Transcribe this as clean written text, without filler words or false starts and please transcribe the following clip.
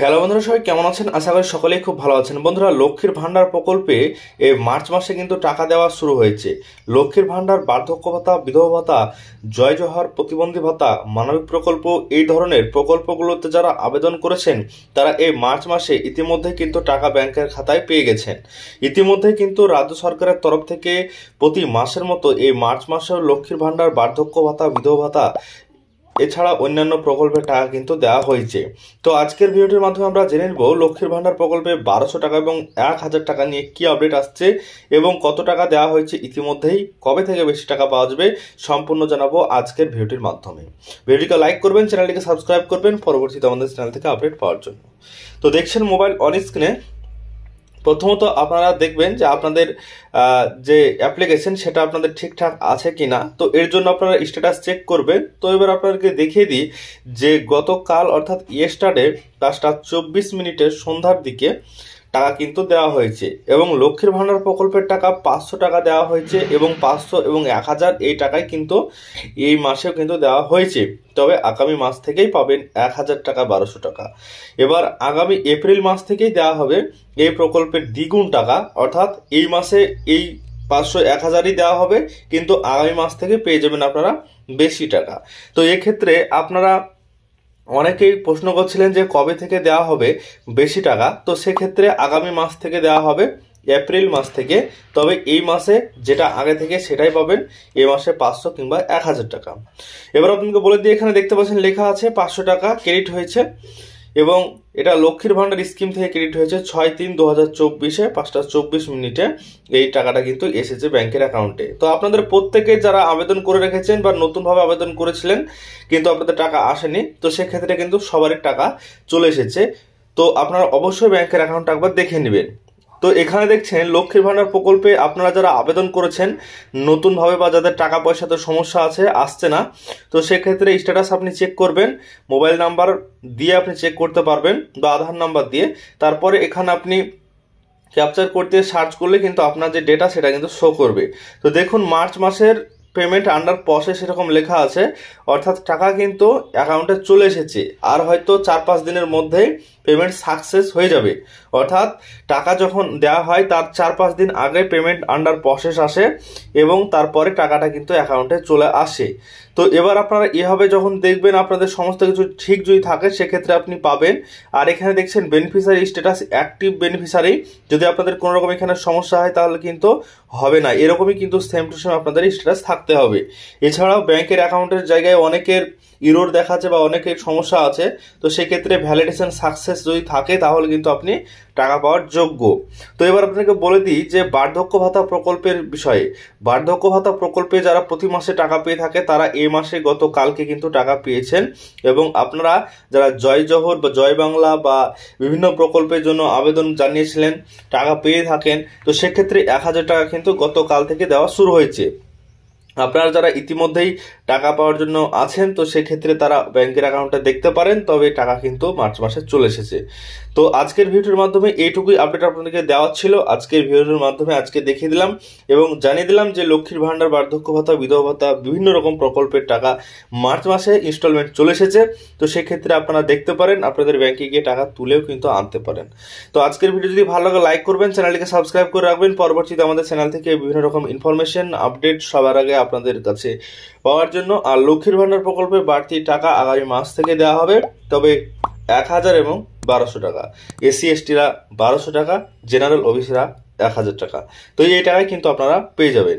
Hello বন্ধুরা, সবাই কেমন আছেন? আশা করি সকলেই খুব ভালো আছেন। বন্ধুরা, লক্ষ্মীর ভান্ডার প্রকল্পে এই মার্চ মাসে কিন্তু টাকা দেওয়া শুরু হয়েছে। লক্ষ্মীর ভান্ডার, বার্ধক্য ভাতা, বিধবা ভাতা, জয় জোহার, প্রতিবন্ধী ভাতা, মানবিক প্রকল্প, এই ধরনের প্রকল্পগুলোতে যারা আবেদন করেছেন তারা এই মার্চ মাসে ইতিমধ্যে কিন্তু টাকা ব্যাংকের খাতায় পেয়ে গেছেন। ইতিমধ্যে কিন্তু রাজ্য সরকারের তরফ থেকে প্রতি মাসের মতো এই মার্চ মাসেও লক্ষ্মীর ভান্ডার, বার্ধক্য ভাতা, বিধবা ভাতা এছাড়া অন্যান্য প্রকল্পের টাকা কিন্তু দেওয়া হয়েছে। তো আজকের ভিডিওটির মাধ্যমে আমরা জেনে নেব লক্ষ্মীর ভান্ডার প্রকল্পে 1200 টাকা এবং 1000 টাকা নিয়ে কি আপডেট আসছে এবং কত টাকা দেওয়া হয়েছে ইতিমধ্যেই, কবে থেকে বেশি টাকা পাওয়া যাবে, সম্পূর্ণ জানাবো আজকের ভিডিওটির মাধ্যমে। ভিডিওটিকে লাইক করবেন, চ্যানেলটিকে সাবস্ক্রাইব করবেন পরবর্তীতে আমাদের চ্যানেল থেকে আপডেট পাওয়ার জন্য। তো দেখছেন মোবাইল অন স্ক্রিনে। প্রথমত আপনারা দেখবেন যে আপনাদের যে অ্যাপ্লিকেশন সেটা আপনাদের ঠিকঠাক আছে কিনা। তো এর জন্য আপনারা স্ট্যাটাস চেক করবেন। তো এবার আপনাদেরকে দেখিয়ে দিই যে গতকাল অর্থাৎ ইয়েস্টারডে 5:24 সন্ধ্যার দিকে টাকা কিন্তু দেওয়া হয়েছে এবং লক্ষ্মীর ভান্ডার প্রকল্পের টাকা 500 টাকা দেওয়া হয়েছে এবং 500 এবং 1000 এই টাকায় কিন্তু এই মাসেও কিন্তু দেওয়া হয়েছে। তবে আগামী মাস থেকেই পাবেন 1000 টাকা, 1200 টাকা। এবার আগামী এপ্রিল মাস থেকেই দেওয়া হবে এই প্রকল্পের দ্বিগুণ টাকা, অর্থাৎ এই মাসে এই 500 1000ই দেওয়া হবে, কিন্তু আগামী মাস থেকে পেয়ে যাবেন আপনারা বেশি টাকা। তো এক্ষেত্রে আপনারা অনেকেই প্রশ্ন করছিলেন যে কবে থেকে দেওয়া হবে বেশি টাকা। তো সেক্ষেত্রে আগামী মাস থেকে দেওয়া হবে, এপ্রিল মাস থেকে। তবে এই মাসে যেটা আগে থেকে সেটাই পাবেন, এই মাসে 500 কিংবা 1000 টাকা। এবার আপনাকে বলে দিয়ে এখানে দেখতে পাচ্ছেন লেখা আছে 500 টাকা ক্রেডিট হয়েছে এবং এটা লক্ষ্মীর ভান্ডার স্কিম থেকে ক্রেডিট হয়েছে 6/3/2024 5:24 এই টাকাটা কিন্তু এসেছে ব্যাংকের অ্যাকাউন্টে। তো আপনাদের প্রত্যেকে যারা আবেদন করে রেখেছেন বা নতুনভাবে আবেদন করেছিলেন কিন্তু আপনাদের টাকা আসেনি, তো সেক্ষেত্রে কিন্তু সবারই টাকা চলে এসেছে। তো আপনারা অবশ্যই ব্যাংকের অ্যাকাউন্ট একবার দেখে নেবেন। তো এখানে দেখছেন লক্ষ্মীর ভান্ডার প্রকল্পে আপনারা যারা আবেদন করেছেন নতুনভাবে বা যাদের টাকা পয়সাতে সমস্যা আছে, আসছে না, তো সেক্ষেত্রে স্ট্যাটাস আপনি চেক করবেন। মোবাইল নাম্বার দিয়ে আপনি চেক করতে পারবেন বা আধার নাম্বার দিয়ে। তারপরে এখানে আপনি ক্যাপচার করতে সার্চ করলে কিন্তু আপনার যে ডেটা সেটা কিন্তু শো করবে। তো দেখুন মার্চ মাসের পেমেন্ট আন্ডার প্রসেস এরকম লেখা আছে, অর্থাৎ টাকা কিন্তু অ্যাকাউন্টে চলে এসেছে। আর হয়তো 4-5 দিনের মধ্যেই পেমেন্ট সাকসেস হয়ে যাবে। অর্থাৎ টাকা যখন দেওয়া হয় তার 4-5 দিন আগে পেমেন্ট আন্ডার প্রসেস আসে এবং তারপরে টাকাটা কিন্তু অ্যাকাউন্টে চলে আসে। তো এবার আপনারা এভাবে যখন দেখবেন আপনাদের সমস্ত কিছু ঠিক যদি থাকে সেক্ষেত্রে আপনি পাবেন। আর এখানে দেখছেন বেনিফিশিয়ারি স্ট্যাটাস অ্যাক্টিভ বেনিফিশিয়ারি। যদি আপনাদের কোনো রকম এখানে সমস্যা হয় তাহলে কিন্তু হবে না, এরকমই কিন্তু সেম টু সেম আপনাদের স্ট্যাটাস থাকতে হবে। এছাড়াও ব্যাংকের অ্যাকাউন্টের জায়গায় অনেকের ইরোর দেখাচ্ছে বা অনেকের সমস্যা আছে, তো সেক্ষেত্রে ভ্যালিডেশন সাকসেস যদি থাকে তাহলে কিন্তু আপনি টাকা পাওয়ার যোগ্য। তো এবার আপনাকে বলে দিই যে বার্ধক্য ভাতা প্রকল্পের বিষয়ে। বার্ধক্য ভাতা প্রকল্পে যারা প্রতি মাসে টাকা পেয়ে থাকে তারা এই মাসে গতকালকে কিন্তু টাকা পেয়েছেন এবং আপনারা যারা জয় জোহর বা জয় বাংলা বা বিভিন্ন প্রকল্পের জন্য আবেদন জানিয়েছিলেন টাকা পেয়ে থাকেন, তো সেক্ষেত্রে 1000 টাকা কিন্তু গতকাল থেকে দেওয়া শুরু হয়েছে। আপনারা যারা ইতিমধ্যেই টাকা পাওয়ার জন্য আছেন তো সেক্ষেত্রে তারা ব্যাংকের অ্যাকাউন্টে দেখতে পারেন, তবে টাকা কিন্তু মার্চ মাসে চলে এসেছে। তো আজকের ভিডিওর মাধ্যমে এইটুকুই আপডেট আপনাদেরকে দেওয়া ছিল। আজকের ভিডিওর মাধ্যমে আজকে দেখিয়ে দিলাম এবং জানিয়ে দিলাম যে লক্ষ্মীর ভান্ডার, বার্ধক্য ভাতা, বিধবা ভাতা, বিভিন্ন রকম প্রকল্পের টাকা মার্চ মাসে ইনস্টলমেন্ট চলে এসেছে। তো সেক্ষেত্রে আপনারা দেখতে পারেন, আপনাদের ব্যাংকে গিয়ে টাকা তুলেও কিন্তু আনতে পারেন। তো আজকের ভিডিও যদি ভালো লাগে লাইক করবেন, চ্যানেলটিকে সাবস্ক্রাইব করে রাখবেন পরবর্তীতে আমাদের চ্যানেল থেকে বিভিন্ন রকম ইনফরমেশন আপডেট সবার আগে আপনাদের কাছে পাওয়ার জন্য। আর লক্ষ্মীর ভান্ডার প্রকল্পে বাড়তি টাকা আগামী মাস থেকে দেওয়া হবে, তবে 1000 এবং 1200 টাকা। এসসি এসটিরা 1200 টাকা, জেনারেল ওবিসিরা 1000 টাকা। তো এই টাকায় কিন্তু আপনারা পেয়ে যাবেন।